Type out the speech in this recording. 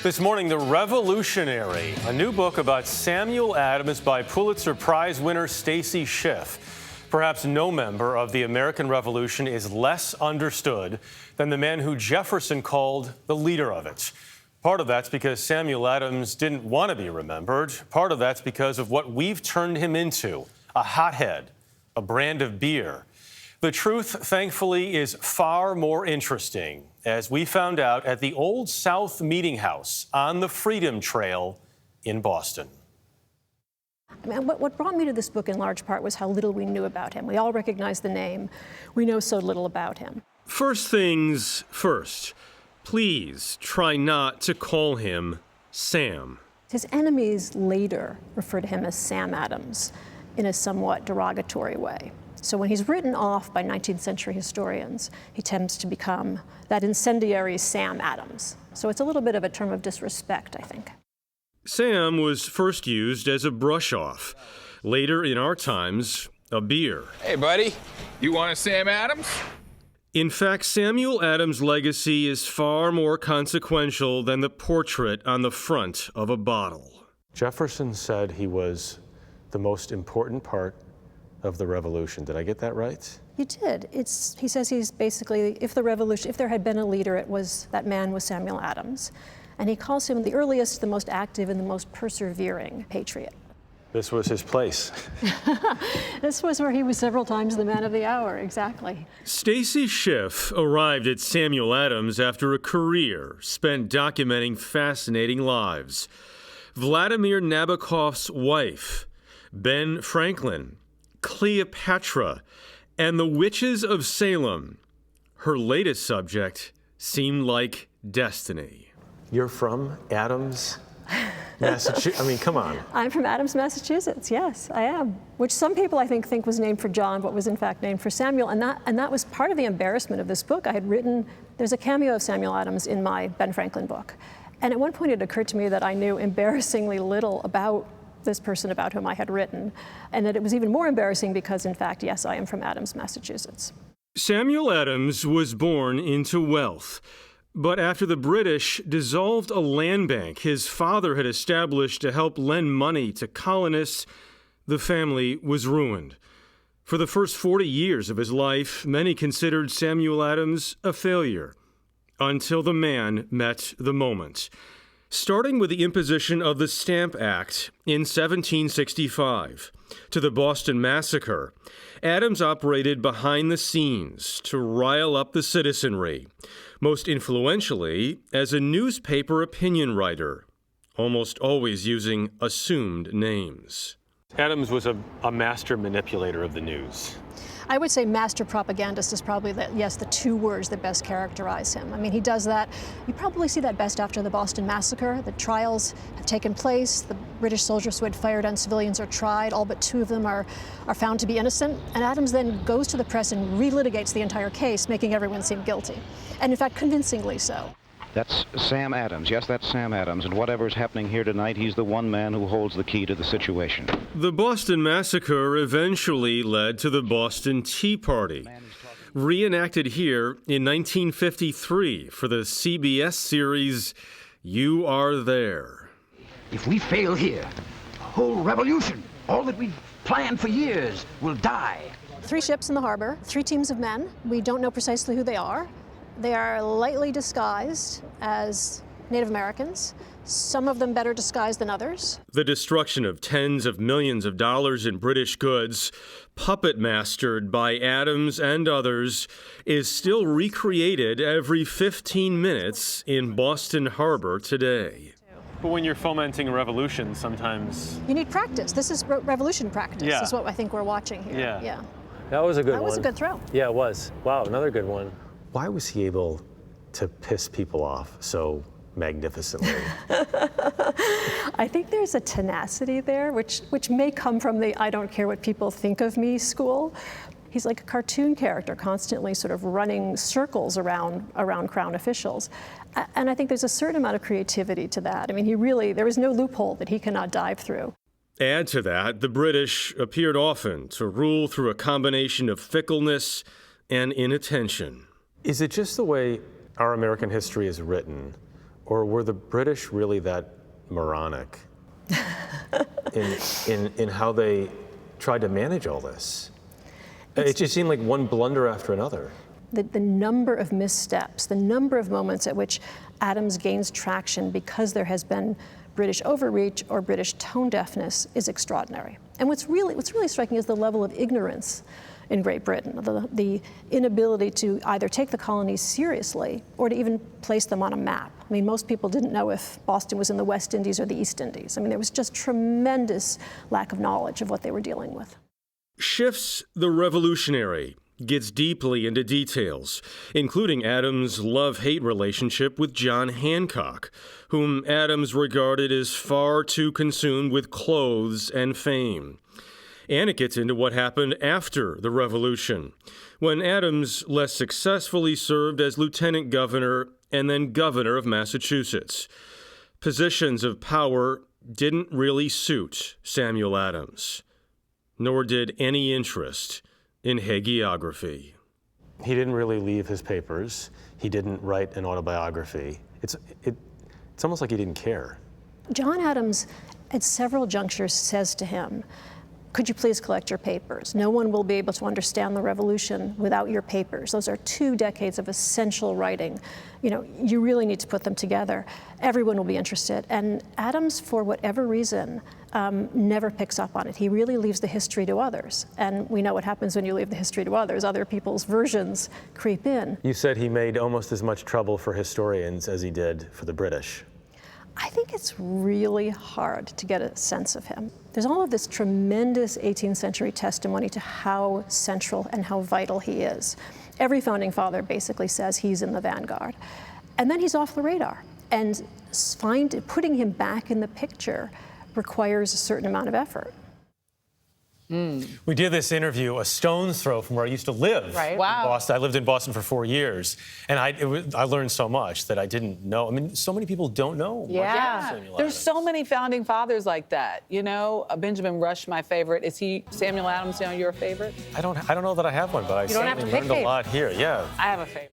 This morning, The Revolutionary, a new book about Samuel Adams by Pulitzer Prize winner Stacy Schiff. Perhaps no member of the American Revolution is less understood than the man who Jefferson called the leader of it. Part of that's because Samuel Adams didn't want to be remembered. Part of that's because of what we've turned him into, a hothead, a brand of beer. The truth, thankfully, is far more interesting, as we found out at the Old South Meeting House on the Freedom Trail in Boston. I mean, what brought me to this book in large part was how little we knew about him. We all recognize the name. We know so little about him. First things first, please try not to call him Sam. His enemies later refer to him as Sam Adams in a somewhat derogatory way. So when he's written off by 19th century historians, he tends to become that incendiary Sam Adams. So it's a little bit of a term of disrespect, I think. Sam was first used as a brush-off. Later in our times, a beer. Hey, buddy, you want a Sam Adams? In fact, Samuel Adams' legacy is far more consequential than the portrait on the front of a bottle. Jefferson said he was the most important part of the revolution. Did I get that right? You did. He says he's basically, if there had been a leader, that man was Samuel Adams. And he calls him the earliest, the most active, and the most persevering patriot. This was his place. This was where he was several times the man of the hour, exactly. Stacy Schiff arrived at Samuel Adams after a career spent documenting fascinating lives. Vladimir Nabokov's wife, Ben Franklin, Cleopatra, and the witches of Salem. Her latest subject seemed like destiny. You're from Adams, Massachusetts? I mean, come on. I'm from Adams, Massachusetts. Yes, I am. Which some people, I think was named for John, but was in fact named for Samuel. And that was part of the embarrassment of this book. I had written, there's a cameo of Samuel Adams in my Ben Franklin book. And at one point it occurred to me that I knew embarrassingly little about this person about whom I had written, and that it was even more embarrassing because, in fact, yes, I am from Adams, Massachusetts. Samuel Adams was born into wealth, but after the British dissolved a land bank his father had established to help lend money to colonists, the family was ruined. For the first 40 years of his life, many considered Samuel Adams a failure, until the man met the moment. Starting with the imposition of the Stamp Act in 1765 to the Boston Massacre, Adams operated behind the scenes to rile up the citizenry, most influentially as a newspaper opinion writer, almost always using assumed names. Adams was a master manipulator of the news. I would say master propagandist is probably, the two words that best characterize him. I mean, he does that. You probably see that best after the Boston Massacre. The trials have taken place. The British soldiers who had fired on civilians are tried. All but 2 of them are found to be innocent. And Adams then goes to the press and relitigates the entire case, making everyone seem guilty. And in fact, convincingly so. That's Sam Adams. Yes, that's Sam Adams. And whatever's happening here tonight, he's the one man who holds the key to the situation. The Boston Massacre eventually led to the Boston Tea Party, reenacted here in 1953 for the CBS series You Are There. If we fail here, the whole revolution, all that we've planned for years, will die. 3 ships in the harbor, 3 teams of men. We don't know precisely who they are. They are lightly disguised as Native Americans, some of them better disguised than others. The destruction of tens of millions of dollars in British goods, puppet mastered by Adams and others, is still recreated every 15 minutes in Boston Harbor today. But when you're fomenting a revolution, sometimes you need practice. This is revolution practice, yeah. Is what I think we're watching here. Yeah. That was a good one. That was a good throw. Yeah, it was. Wow, another good one. Why was he able to piss people off so magnificently? I think there's a tenacity there, which may come from the I don't care what people think of me school. He's like a cartoon character, constantly sort of running circles around Crown officials. And I think there's a certain amount of creativity to that. I mean, there is no loophole that he cannot dive through. Add to that, the British appeared often to rule through a combination of fickleness and inattention. Is it just the way our American history is written, Or were the British really that moronic in how they tried to manage all this? It just seemed like one blunder after another. The number of missteps, the number of moments at which Adams gains traction because there has been British overreach or British tone deafness is extraordinary. And what's really striking is the level of ignorance in Great Britain, the inability to either take the colonies seriously or to even place them on a map. I mean, most people didn't know if Boston was in the West Indies or the East Indies. I mean, there was just tremendous lack of knowledge of what they were dealing with. Schiff's The Revolutionary gets deeply into details, including Adams' love-hate relationship with John Hancock, whom Adams regarded as far too consumed with clothes and fame. And it gets into what happened after the Revolution, when Adams less successfully served as lieutenant governor and then governor of Massachusetts. Positions of power didn't really suit Samuel Adams, nor did any interest in hagiography. He didn't really leave his papers. He didn't write an autobiography. It's almost like he didn't care. John Adams, at several junctures, says to him, "Could you please collect your papers? No one will be able to understand the revolution without your papers. Those are 2 decades of essential writing. You know, you really need to put them together. Everyone will be interested." And Adams, for whatever reason, never picks up on it. He really leaves the history to others. And we know what happens when you leave the history to others. Other people's versions creep in. You said he made almost as much trouble for historians as he did for the British. I think it's really hard to get a sense of him. There's all of this tremendous 18th century testimony to how central and how vital he is. Every founding father basically says he's in the vanguard. And then he's off the radar. And putting him back in the picture requires a certain amount of effort. We did this interview a stone's throw from where I used to live. Right. In Wow. Boston. I lived in Boston for 4 years, and I learned so much that I didn't know. I mean, so many people don't know. much about Samuel There's Adams. so many founding fathers like that. You know, Benjamin Rush, my favorite. Is Samuel Adams, your favorite? I don't know that I have one, but I don't have certainly to pick learned a lot here. Yeah. I have a favorite.